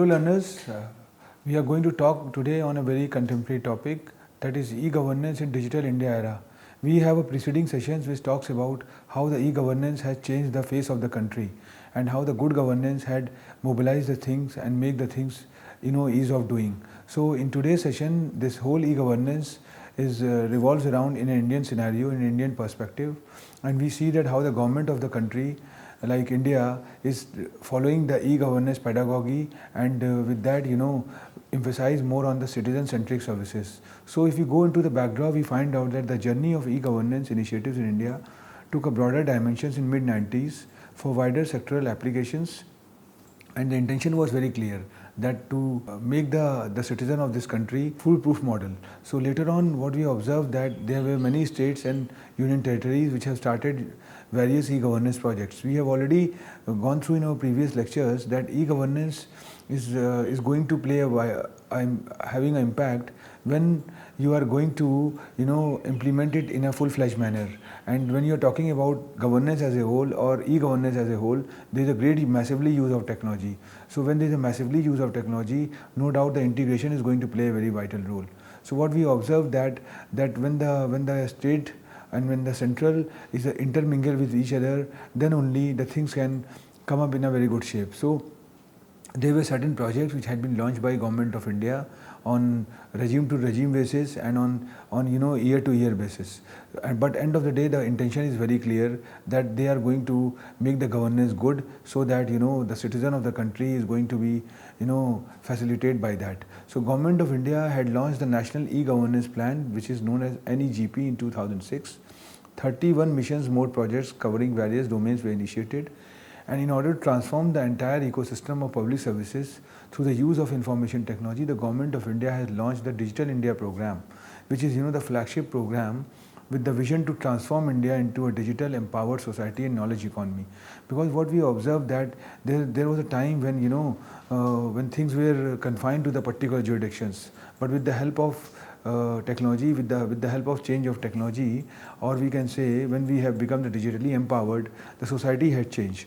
Hello learners, we are going to talk today on a very contemporary topic, that is e-governance in digital India era. We have a preceding sessions which talks about how the e-governance has changed the face of the country and how the good governance had mobilized the things and make the things ease of doing. So in today's session, this whole e-governance is revolves around in an Indian scenario, in an Indian perspective, and we see that how the government of the country like India is following the e-governance pedagogy, and with that emphasize more on the citizen-centric services. So if we go into the backdrop, we find out that the journey of e-governance initiatives in India took a broader dimensions in mid-90s for wider sectoral applications, and the intention was very clear that to make the citizen of this country foolproof model. So later on what we observed that there were many states and union territories which have started various e-governance projects. We have already gone through in our previous lectures that e-governance is going to play having an impact when you are going to implement it in a full-fledged manner. And when you are talking about governance as a whole or e-governance as a whole, there is a great massively use of technology. So when there is a massively use of technology, no doubt the integration is going to play a very vital role. So what we observe that when the state and when the central is intermingled with each other, then only the things can come up in a very good shape. So there were certain projects which had been launched by Government of India on regime to regime basis and on year to year basis. But end of the day, the intention is very clear that they are going to make the governance good, so that the citizen of the country is going to be facilitated by that. So Government of India had launched the National E-Governance Plan, which is known as NEGP, in 2006. 31 missions mode projects covering various domains were initiated, and in order to transform the entire ecosystem of public services through the use of information technology, the Government of India has launched the Digital India program, which is the flagship program with the vision to transform India into a digital empowered society and knowledge economy. Because what we observed that there was a time when things were confined to the particular jurisdictions, but with the help of technology, with the help of change of technology, or we can say when we have become the digitally empowered, the society had changed.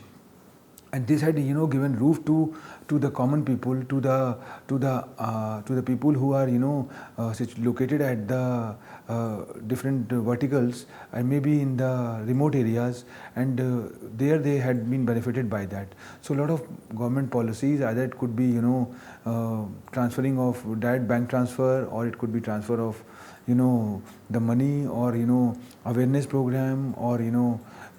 And this had given roof to the common people, to the people who are located at the different verticals and maybe in the remote areas, and there they had been benefited by that. So a lot of government policies, either it could be transferring of direct bank transfer, or it could be transfer of the money, or awareness program, or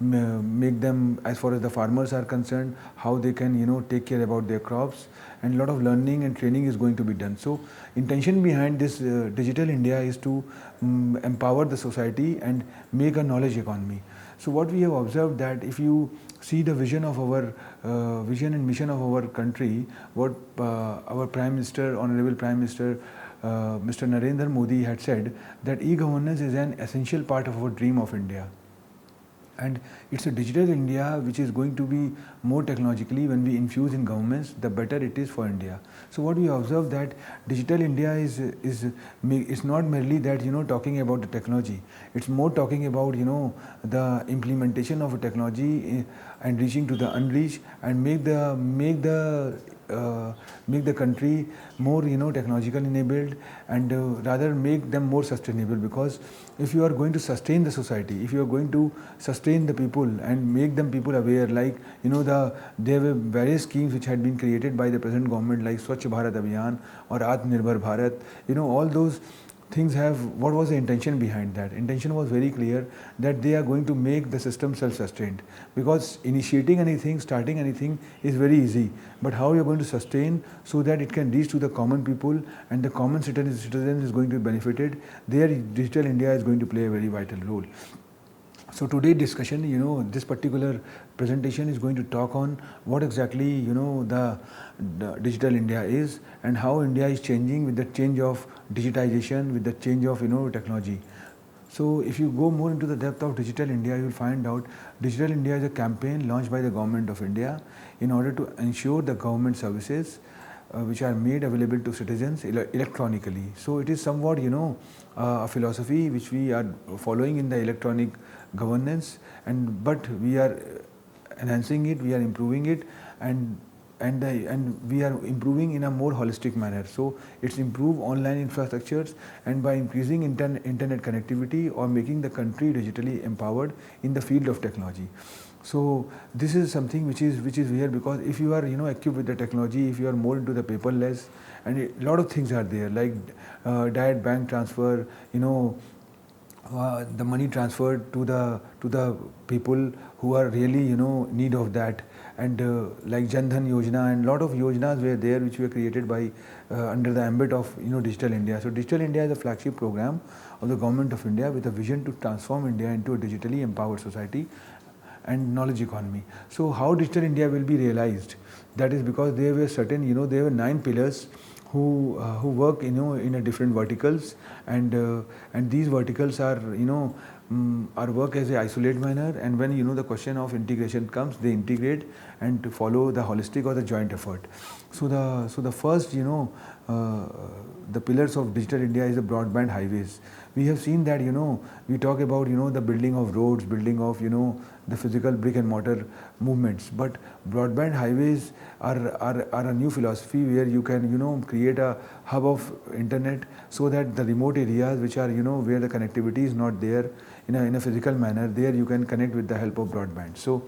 make them, as far as the farmers are concerned, how they can take care about their crops, and a lot of learning and training is going to be done. So intention behind this Digital India is to empower the society and make a knowledge economy. So what we have observed that if you see the vision of our vision and mission of our country, what our Prime Minister, Honorable Prime Minister Mr. Narendra Modi had said, that e-governance is an essential part of our dream of India. And it's a digital India which is going to be more technologically, when we infuse in governments, the better it is for India. So what we observe that digital India is not merely that talking about the technology. It's more talking about the implementation of a technology and reaching to the unreached, and make the country more technological enabled, and rather make them more sustainable. Because if you are going to sustain the society, if you are going to sustain the people and make them people aware, like there were various schemes which had been created by the present government, like Swachh Bharat Abhiyan or Atmanirbhar Bharat, all those things have, what was the intention behind that? Intention was very clear, that they are going to make the system self-sustained. Because initiating anything, starting anything is very easy, but how you are going to sustain so that it can reach to the common people and the common citizen is going to be benefited, there Digital India is going to play a very vital role. So today's discussion, this particular presentation is going to talk on what exactly the Digital India is, and how India is changing with the change of digitization, with the change of technology. So if you go more into the depth of Digital India, you will find out Digital India is a campaign launched by the Government of India in order to ensure the government services which are made available to citizens electronically. So it is somewhat a philosophy which we are following in the electronic governance, but we are enhancing it, we are improving it, and and we are improving in a more holistic manner. So it's improve online infrastructures, and by increasing internet connectivity or making the country digitally empowered in the field of technology. So this is something which is here, because if you are equipped with the technology, if you are more into the paperless, and a lot of things are there like direct bank transfer, the money transferred to the people who are really need of that, and like Jan Dhan Yojana, and lot of yojanas were there which were created by under the ambit of Digital India. So Digital India is a flagship program of the Government of India with a vision to transform India into a digitally empowered society and knowledge economy. So how Digital India will be realized? That is because there were certain, there were 9 pillars who work in a different verticals, and these verticals are are work as a isolate manner, and when the question of integration comes, they integrate and to follow the holistic or the joint effort. So the first the pillars of Digital India is the broadband highways. We have seen that we talk about the building of roads, building of the physical brick and mortar movements, but broadband highways are a new philosophy where you can create a hub of internet, so that the remote areas which are where the connectivity is not there in a physical manner, there you can connect with the help of broadband. So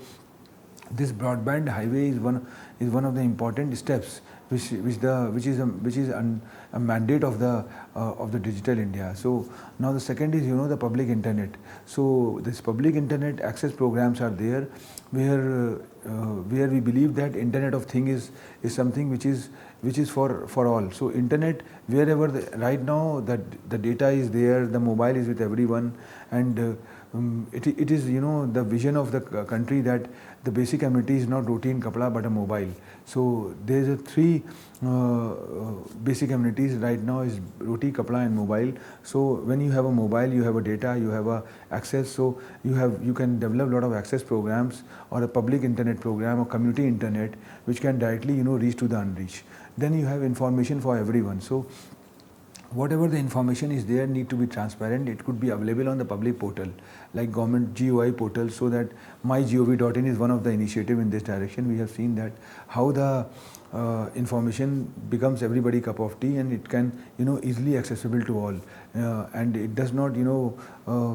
this broadband highway is one of the important steps which is a mandate of the Digital India. So now the second is the public internet. So this public internet access programs are there, where we believe that Internet of Things is something which is for all. So internet wherever right now that the data is there, the mobile is with everyone, and it is the vision of the country that the basic amenity is not roti and kapda but a mobile. So there is a 3 basic amenities right now is roti, kapda and mobile. So when you have a mobile, you have a data, you have a access, so you can develop a lot of access programs or a public internet program or community internet which can directly reach to the unreached. Then you have information for everyone. So whatever the information is there need to be transparent. It could be available on the public portal like government GOI portal, so that mygov.in is one of the initiative in this direction. We have seen that how the information becomes everybody cup of tea, and it can easily accessible to all, and it does not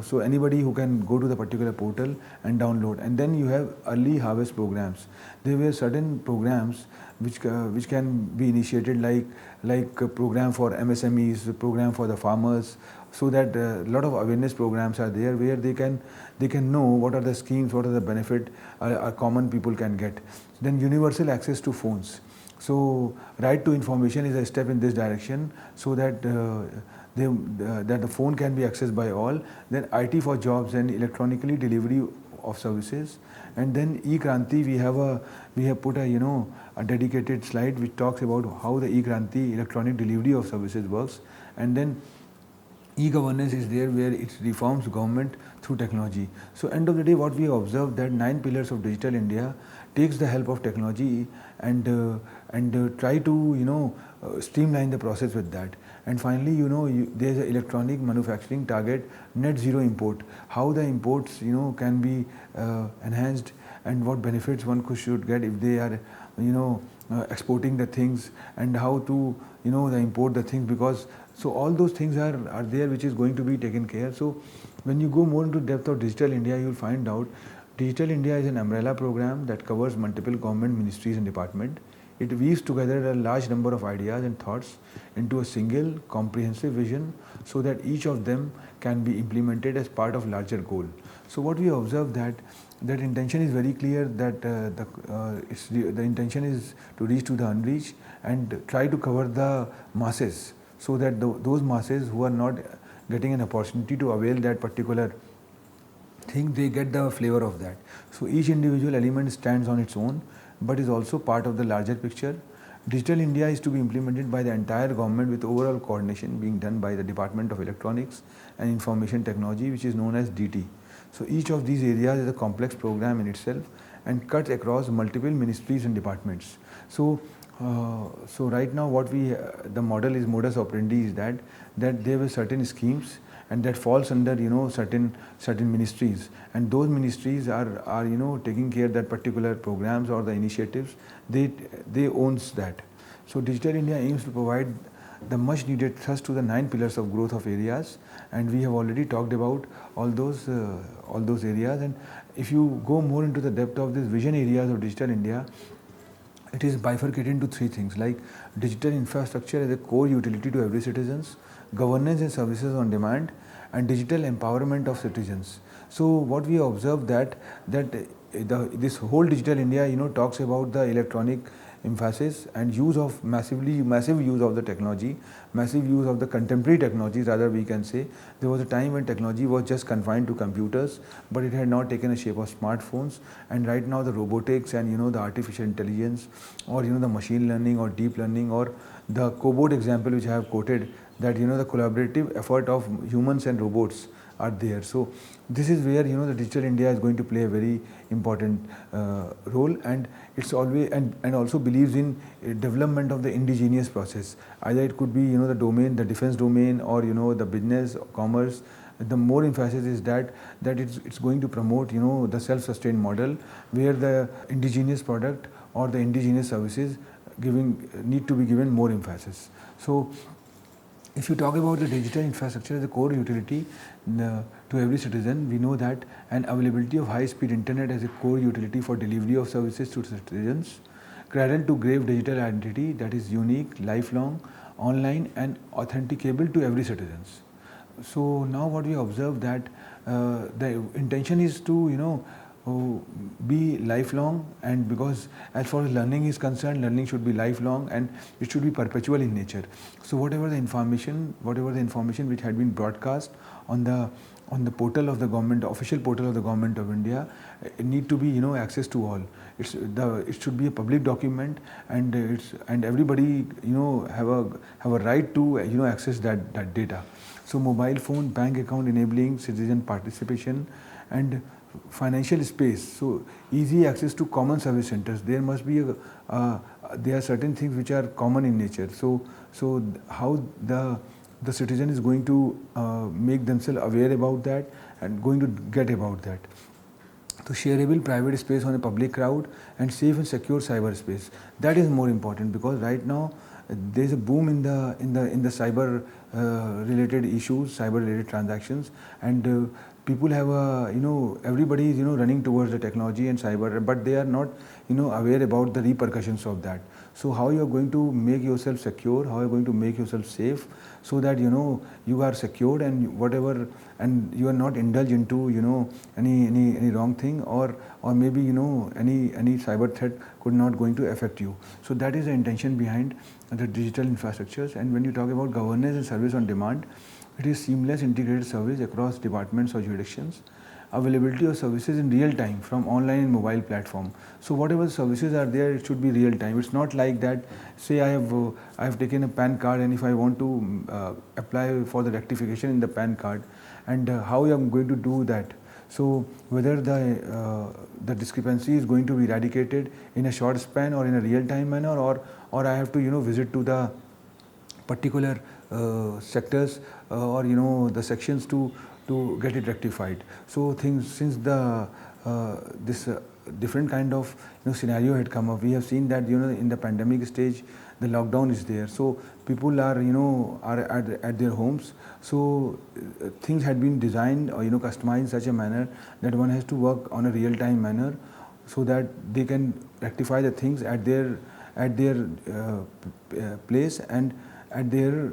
so anybody who can go to the particular portal and download. And then you have early harvest programs. There were certain programs which can be initiated like a program for MSMEs, a program for the farmers, so that a lot of awareness programs are there where they can know what are the schemes, what are the benefit common people can get. Then universal access to phones. So right to information is a step in this direction, so that that the phone can be accessed by all. Then IT for jobs and electronically delivery of services. And then E-KRANTI, we have put a dedicated slide which talks about how the E-KRANTI electronic delivery of services works. And then e-governance is there, where it reforms government through technology. So end of the day, what we observe that 9 pillars of Digital India takes the help of technology and try to streamline the process with that. And finally, there's an electronic manufacturing target, net zero import. How the imports can be enhanced, and what benefits one should get if they are exporting the things, and how to the import the things, because so all those things are there which is going to be taken care. So when you go more into depth of Digital India, you will find out Digital India is an umbrella program that covers multiple government ministries and departments. It weaves together a large number of ideas and thoughts into a single comprehensive vision, so that each of them can be implemented as part of larger goal. So what we observe that intention is very clear, that the intention is to reach to the unreached and try to cover the masses, so that those masses who are not getting an opportunity to avail that particular thing, they get the flavor of that. So each individual element stands on its own, but is also part of the larger picture. Digital India is to be implemented by the entire government, with overall coordination being done by the Department of Electronics and Information Technology, which is known as DT. So each of these areas is a complex program in itself and cuts across multiple ministries and departments. So right now what the model is, modus operandi is that there were certain schemes, and that falls under certain ministries, and those ministries are taking care that particular programs or the initiatives. They owns that. So Digital India aims to provide the much needed thrust to the 9 pillars of growth of areas, and we have already talked about all those areas. And if you go more into the depth of these vision areas of Digital India, it is bifurcated into 3 things, like digital infrastructure as a core utility to every citizens, governance and services on demand, and digital empowerment of citizens. So what we observe that this whole Digital India talks about the electronic emphasis and use of massive use of the technology, massive use of the contemporary technologies, rather we can say. There was a time when technology was just confined to computers, but it had now taken a shape of smartphones, and right now the robotics and the artificial intelligence, or the machine learning or deep learning, or the cobot example which I have quoted, that the collaborative effort of humans and robots are there. So this is where the Digital India is going to play a very important role, and it's always and also believes in development of the indigenous process. Either it could be the domain, the defense domain, or the business, commerce. The more emphasis is that it's going to promote the self-sustained model, where the indigenous product or the indigenous services need to be given more emphasis. So if you talk about the digital infrastructure as a core utility to every citizen, we know that an availability of high-speed internet as a core utility for delivery of services to citizens, cradle to grave digital identity that is unique, lifelong, online, and authenticable to every citizens. So now what we observe that the intention is to be lifelong, and because as far as learning is concerned, learning should be lifelong and it should be perpetual in nature. So whatever the information which had been broadcast on the portal of the government, official portal of the Government of India, it need to be access to all. It should be a public document, and everybody have a right to access that data. So mobile phone, bank account enabling citizen participation, and financial space. So easy access to common service centers. There must be there are certain things which are common in nature. So how the citizen is going to make themselves aware about that and going to get about that. So shareable private space on a public cloud and safe and secure cyberspace. That is more important, because right now there is a boom in the cyber related issues, cyber related transactions, and people have everybody is running towards the technology and cyber, but they are not aware about the repercussions of that. So how you are going to make yourself secure, how you are going to make yourself safe, so that you are secured, and whatever, and you are not indulged into any wrong thing, or maybe any cyber threat could not going to affect you. So that is the intention behind the digital infrastructures. And when you talk about governance and service on demand, it is seamless integrated service across departments or jurisdictions, availability of services in real time from online and mobile platform. So whatever services are there, it should be real time. It's not like that, say I have taken a PAN card, and if I want to apply for the rectification in the PAN card, and how I am going to do that. So whether the discrepancy is going to be eradicated in a short span or in a real time manner, or I have to visit to the particular sectors or the sections to get it rectified. So things, since this different kind of scenario had come up, we have seen that in the pandemic stage the lockdown is there, so people are at their homes. So things had been designed or customized in such a manner that one has to work on a real time manner, so that they can rectify the things at their place and at their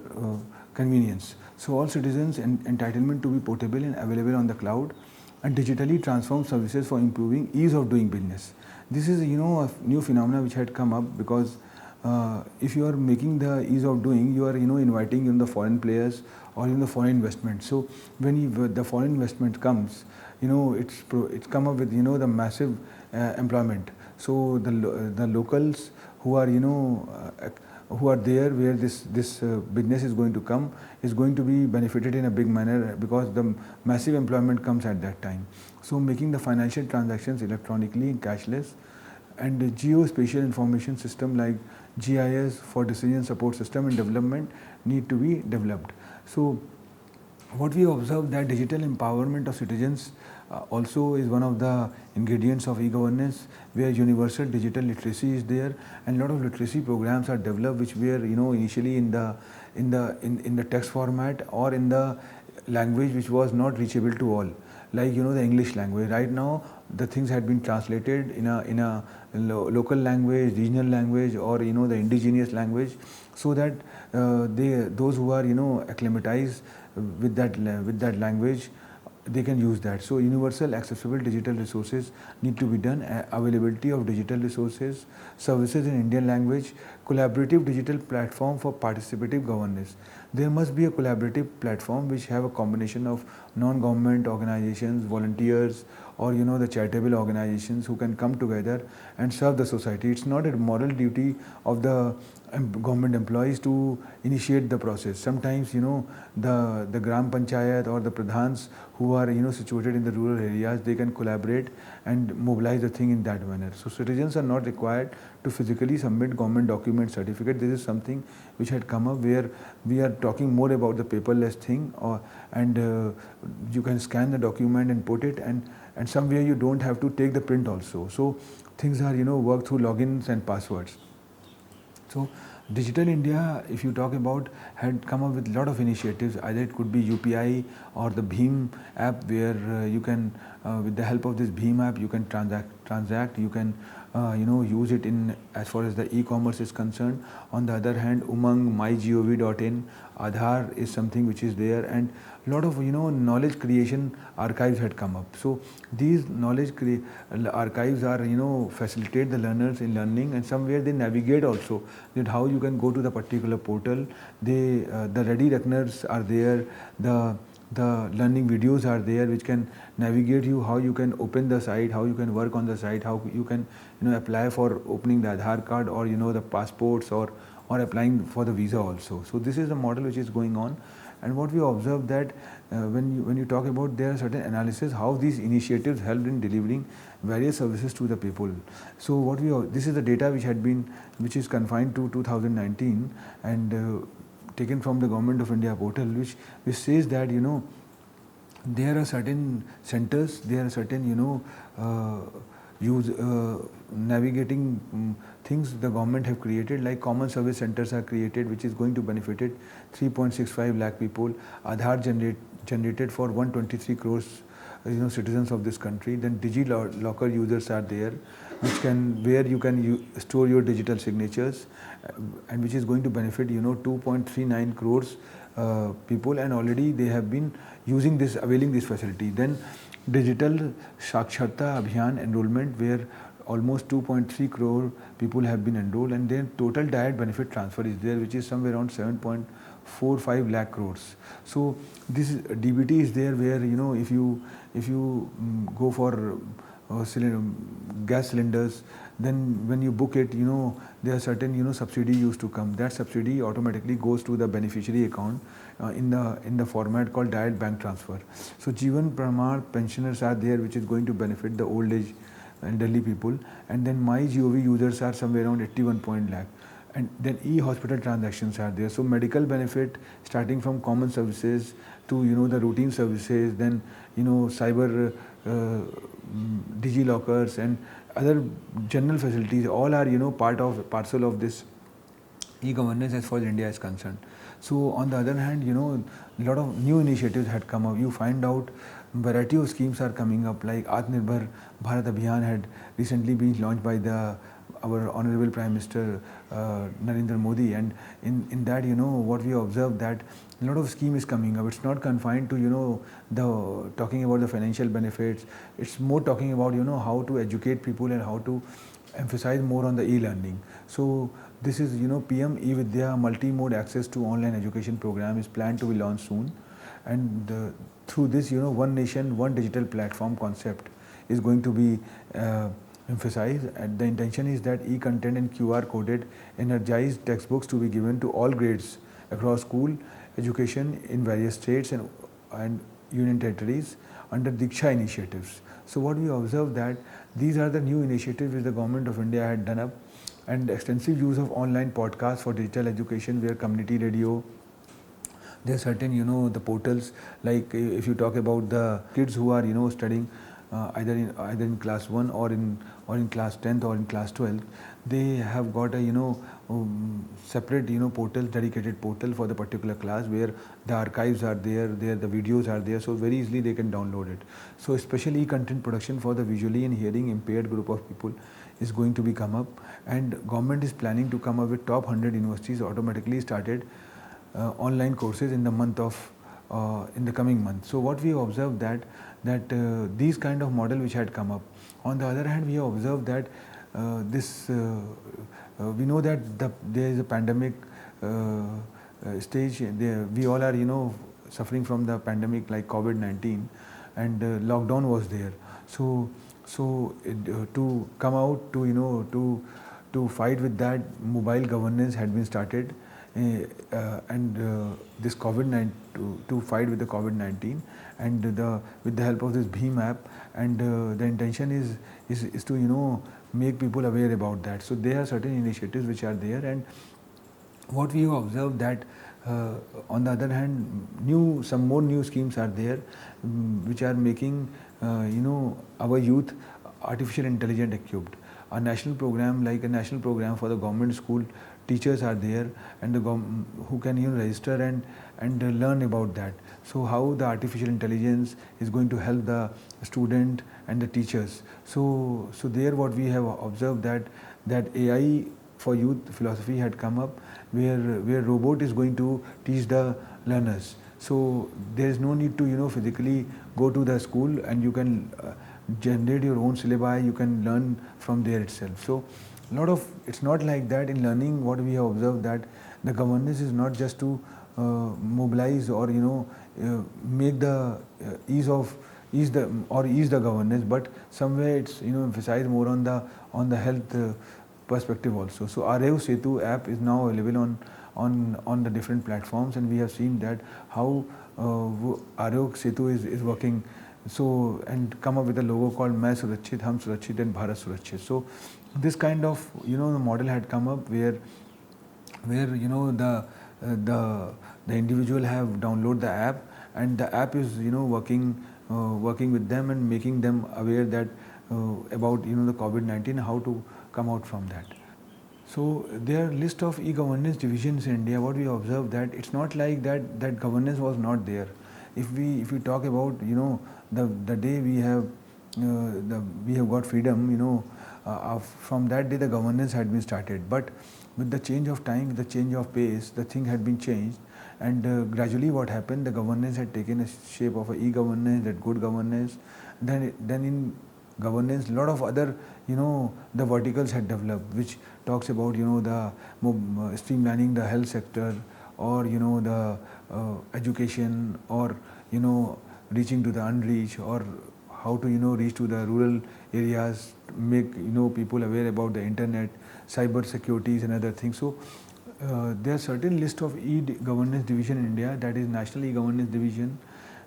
convenience. So all citizens entitlement to be portable and available on the cloud, and digitally transform services for improving ease of doing business. This is a new phenomena which had come up, because if you are making the ease of doing, you are inviting the foreign players or the foreign investment. So when the foreign investment comes, it's come up with the massive employment. So the locals who are who are there where this business is going to come is going to be benefited in a big manner, because the massive employment comes at that time. So making the financial transactions electronically and cashless, and the geospatial information system like GIS for decision support system and development need to be developed. So what we observe that digital empowerment of citizens also is one of the ingredients of e-governance, where universal digital literacy is there, and a lot of literacy programs are developed which were initially in the text format or in the language which was not reachable to all, like the English language. Right now the things had been translated in a local language, regional language, or the indigenous language, so that those who are acclimatized with that language, they can use that. So universal accessible digital resources need to be done. Availability of digital resources, services in Indian language, collaborative digital platform for participative governance. There must be a collaborative platform which have a combination of non-government organizations, volunteers, or the charitable organizations who can come together and serve the society. It's not a moral duty of the government employees to initiate the process. Sometimes the gram panchayat or the pradhans who are situated in the rural areas, they can collaborate and mobilize the thing in that manner. So citizens are not required to physically submit government document certificate. This is something which had come up, where we are talking more about the paperless thing, and you can scan the document and put it, and somewhere you don't have to take the print also. So things are worked through logins and passwords. So Digital India, if you talk about, had come up with a lot of initiatives. Either it could be UPI or the Bhim app, where you can, with the help of this Bhim app, you can transact. You can, use it in as far as the e-commerce is concerned. On the other hand, Umang, mygov.in, Aadhaar is something which is there, and a lot of knowledge creation archives had come up. So these archives are facilitate the learners in learning, and somewhere they navigate also, that how you can go to the particular portal. The ready reckoners are there, the learning videos are there which can navigate you, how you can open the site, how you can work on the site, how you can apply for opening the Aadhaar card, or the passports, or applying for the visa also. So this is the model which is going on. And what we observe that when you talk about, there are certain analysis how these initiatives helped in delivering various services to the people. So this is the data which is confined to 2019, and taken from the Government of India portal, which says that there are certain centers, there are certain use navigating things the government have created, like common service centers are created, which is going to benefit 3.65 lakh people. Aadhaar generated for 123 crores citizens of this country. Then Locker users are there, where you can store your digital signatures, and which is going to benefit 2.39 crores people, and already they have been availing this facility. Then Digital Saksharta Abhiyan enrollment, where almost 2.3 crore people have been enrolled, and then total direct benefit transfer is there, which is somewhere around 7.45 lakh crores. So this DBT is there, where if you go for gas cylinders, then when you book it, there are certain subsidy used to come. That subsidy automatically goes to the beneficiary account in the format called direct bank transfer. So Jeevan Pramar pensioners are there, which is going to benefit the old age and elderly people. And then MyGov users are somewhere around 81 lakh. And then e-hospital transactions are there. So medical benefit, starting from common services to the routine services, then cyber DigiLockers and other general facilities, all are parcel of this e-governance as far as India is concerned. So on the other hand, a lot of new initiatives had come up. You find out variety of schemes are coming up, like Atmanirbhar Bharat Abhiyan had recently been launched by our Honorable Prime Minister Narendra Modi, and in that what we observe, that a lot of scheme is coming up. It's not confined to the talking about the financial benefits. It's more talking about how to educate people and how to emphasize more on the e-learning. So this is PM E-Vidya multi-mode access to online education program is planned to be launched soon, and through this one nation one digital platform concept is going to be emphasized, and the intention is that e-content and QR coded energized textbooks to be given to all grades across school education in various states and union territories under Diksha initiatives. So what we observe, that these are the new initiatives which the Government of India had done up, and extensive use of online podcasts for digital education, where community radio, there are certain the portals, like if you talk about the kids who are studying either in class 1 or in class 10th or in class 12th, they have got a separate portal, dedicated portal for the particular class, where the archives are there, the videos are there, so very easily they can download it. So especially content production for the visually and hearing impaired group of people is going to be come up, and government is planning to come up with top 100 universities automatically started online courses in the month of in the coming month. So what we observed that these kind of model which had come up. On the other hand, we have observed that we know that there is a pandemic stage. We all are suffering from the pandemic like COVID-19, and lockdown was there. To come out to fight with that, mobile governance had been started, and this COVID-19 to fight with the COVID-19, and with the help of this Bhim app, and the intention is to make people aware about that. So there are certain initiatives which are there, and what we have observed that on the other hand, some more new schemes are there, which are making our youth artificial intelligence equipped. A national program, like a national program for the government school teachers are there, and who can register and learn about that. So how the artificial intelligence is going to help the student and the teachers. So there what we have observed that AI for youth philosophy had come up, where robot is going to teach the learners. So there is no need to physically go to the school, and you can generate your own syllabi, you can learn from there itself. So it's not like that. In learning, what we have observed that the governance is not just to mobilize or make the ease the governance, but somewhere it's emphasize more on the health perspective also. So Areo Setu app is now available on the different platforms, and we have seen that how Areo Setu is working. So, and come up with a logo called Main Surakshit, Hum Surakshit, and Bharat Surakshit. So this kind of the model had come up, where the individual have download the app, and the app is working with them and making them aware that about the COVID-19, how to come out from that. So there are list of e-governance divisions in India. What we observe that it's not like that governance was not there. If we talk about the day we have got freedom, from that day the governance had been started. But with the change of time, with the change of pace, the thing had been changed, and gradually what happened, the governance had taken a shape of a e-governance, that good governance. Then in governance, a lot of other the verticals had developed, which talks about the streamlining the health sector, or the education, or reaching to the unreached, or how to reach to the rural areas, make people aware about the internet, cyber security is another thing. So there are certain list of e-governance division in India, that is National E-Governance Division,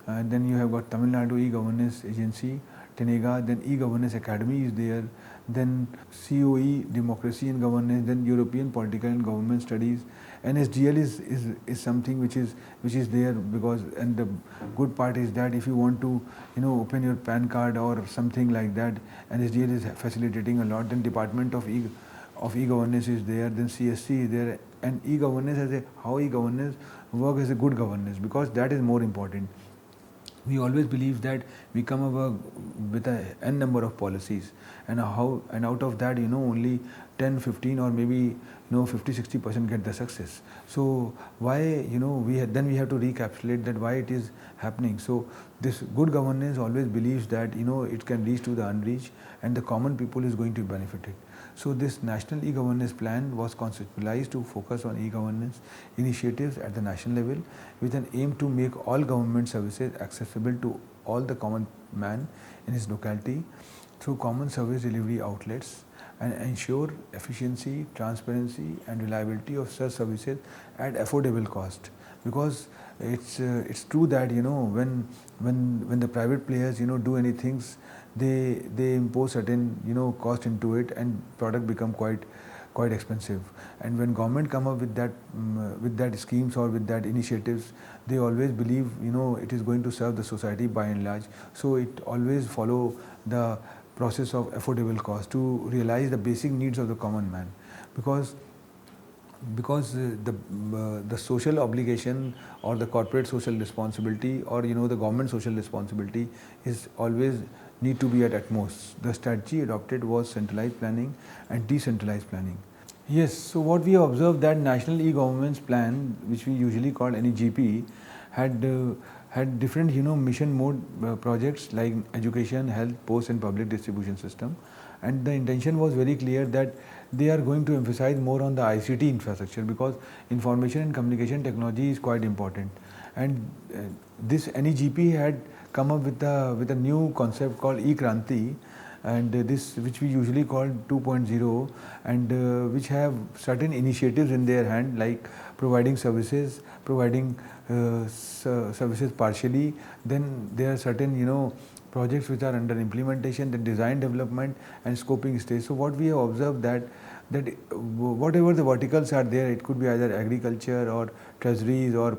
and then you have got Tamil Nadu E-Governance Agency, Tenega, then E-Governance Academy is there, then COE, Democracy and Governance, then European Political and Government Studies. NSDL is something which is there, because, and the good part is that if you want to open your PAN card or something like that, NSDL is facilitating a lot. Then Department of E-Governance is there, then CSC is there, and E-Governance how E-Governance work as a good governance, because that is more important. We always believe that we come up with a n number of policies, and out of that only 10, 15, or maybe 50-60% get the success. So why we have to recapitulate that why it is happening. So this good governance always believes that it can reach to the unreached, and the common people is going to benefit it. So this National E-Governance Plan was conceptualized to focus on e-governance initiatives at the national level, with an aim to make all government services accessible to all the common man in his locality through common service delivery outlets, and ensure efficiency, transparency, and reliability of such services at affordable cost. Because it's true that when the private players do any things, they impose certain cost into it, and product become quite quite expensive. And when government come up with that schemes or with that initiatives, they always believe it is going to serve the society by and large. So it always follow the process of affordable cost to realize the basic needs of the common man, because the social obligation or the corporate social responsibility or the government social responsibility is always need to be at utmost. The strategy adopted was centralized planning and decentralized planning. Yes, so what we observed that National E-Governance Plan, which we usually call NEGP, had different mission mode projects like education, health, post and public distribution system, and the intention was very clear that they are going to emphasize more on the ICT infrastructure, because information and communication technology is quite important. And this NEGP had come up with a new concept called E-KRANTI, and this which we usually call 2.0, and which have certain initiatives in their hand, like providing services, providing services partially. Then there are certain projects which are under implementation, the design development and scoping stage. So what we have observed that whatever the verticals are there, it could be either agriculture or treasuries or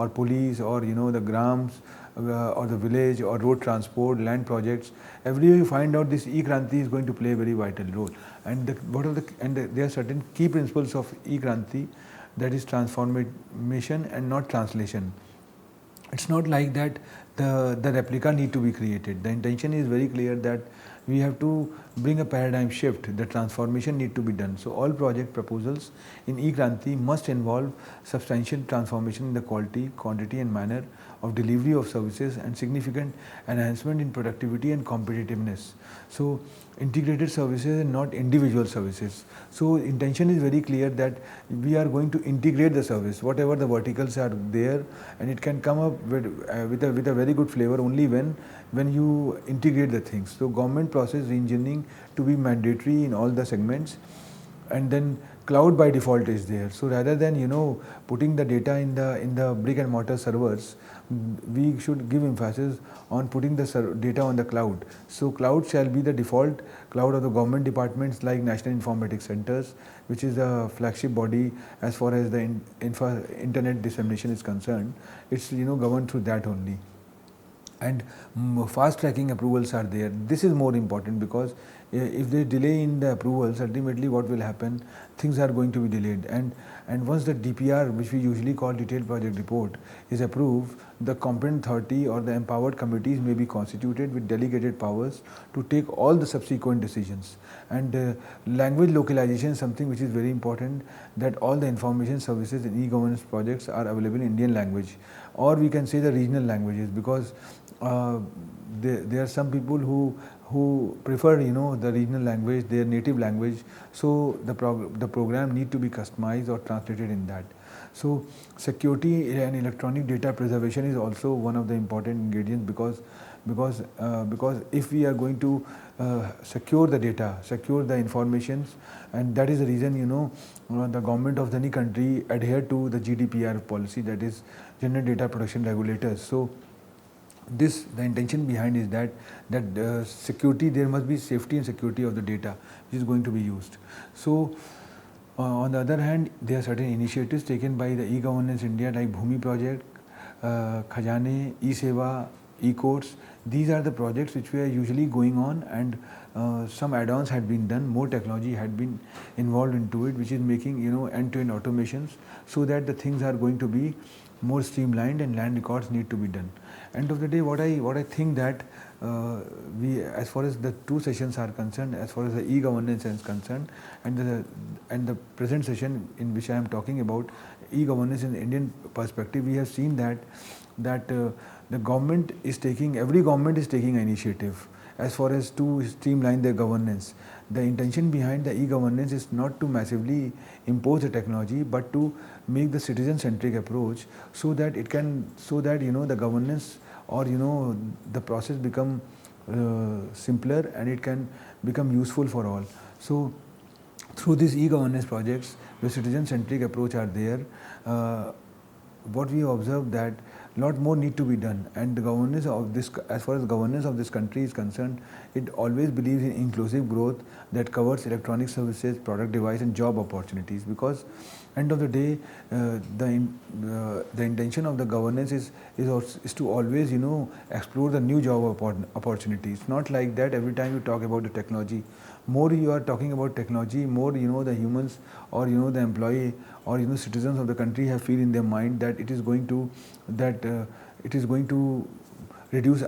police or the grams or the village or road transport, land projects. Everywhere you find out this E-KRANTI is going to play a very vital role. And there are certain key principles of E-KRANTI, that is transformation and not translation. It's not like that the replica need to be created. The intention is very clear that we have to bring a paradigm shift. The transformation need to be done. So all project proposals in E-KRANTI must involve substantial transformation in the quality, quantity and manner of delivery of services and significant enhancement in productivity and competitiveness. So integrated services and not individual services. So intention is very clear that we are going to integrate the service, whatever the verticals are there, and it can come up with a very good flavor only when you integrate the things. So government process reengineering to be mandatory in all the segments, and then cloud by default is there. So rather than putting the data in the brick and mortar servers, we should give emphasis on putting the data on the cloud. So cloud shall be the default cloud of the government departments like National Informatics Centers, which is the flagship body as far as the internet dissemination is concerned. It's governed through that only. And fast tracking approvals are there. This is more important, because if they delay in the approvals, ultimately what will happen, things are going to be delayed. And once the DPR, which we usually call detailed project report, is approved, the competent authority or the empowered committees may be constituted with delegated powers to take all the subsequent decisions. And language localization is something which is very important, that all the information services in e-governance projects are available in Indian language, or we can say the regional languages, because there are some people who prefer the regional language, their native language. So the program need to be customized or translated in that. So security and electronic data preservation is also one of the important ingredients, because if we are going to secure the data, secure the informations, and that is the reason the government of any country adhere to the GDPR policy, that is General Data Protection Regulators. So the intention behind is that security, there must be safety and security of the data which is going to be used. So on the other hand, there are certain initiatives taken by the e-governance India, like Bhumi project, Khajane, e-Seva, e-courts. These are the projects which were usually going on, and some add-ons had been done, more technology had been involved into it, which is making end-to-end automations, so that the things are going to be more streamlined and land records need to be done. End of the day, what I think that we, as far as the two sessions are concerned, as far as the e-governance is concerned, and the present session in which I am talking about e-governance in the Indian perspective, we have seen that the government is taking, every government is taking an initiative as far as to streamline their governance. The intention behind the e-governance is not to massively impose the technology, but to make the citizen-centric approach, so that it can, the governance or the process become simpler, and it can become useful for all. So through these e-governance projects, the citizen-centric approach are there. What we observe that lot more need to be done. And the governance of this, as far as governance of this country is concerned, it always believes in inclusive growth that covers electronic services, product device, and job opportunities. Because end of the day, the intention of the governance is to always explore the new job opportunities. Not like that every time you talk about the technology, more you are talking about technology, more the humans or the employee or citizens of the country have feel in their mind that it is going to reduce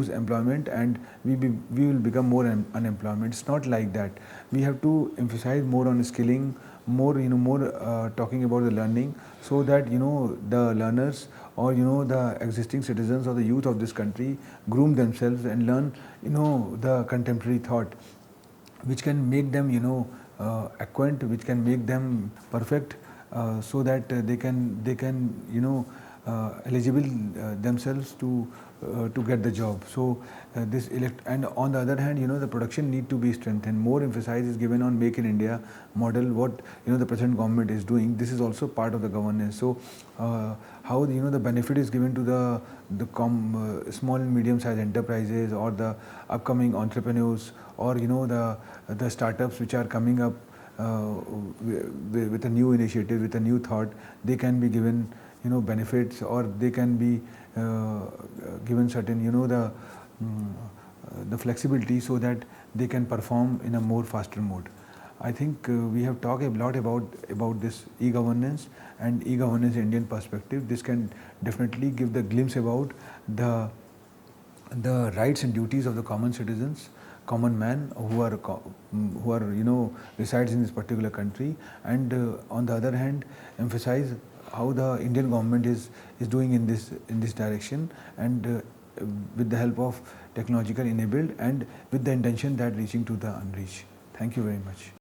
employment, and we will become more unemployment. It's not like that. We have to emphasize more on skilling, more talking about the learning, so that the learners or the existing citizens or the youth of this country groom themselves and learn the contemporary thought, which can make them acquaint, which can make them perfect, so that they can eligible themselves to get the job. So and on the other hand, the production need to be strengthened. More emphasis is given on Make in India model, what the present government is doing. This is also part of the governance. So how the benefit is given to the small and medium sized enterprises or the upcoming entrepreneurs, or the startups which are coming up with a new initiative, with a new thought. They can be given benefits, or they can be given certain the flexibility, so that they can perform in a more faster mode. I think we have talked a lot about this e-governance and e-governance Indian perspective. This can definitely give the glimpse about the rights and duties of the common citizens, common man who are resides in this particular country, and on the other hand emphasize how the Indian government is doing in this direction, and with the help of technological enabled, and with the intention that reaching to the unreached. Thank you very much.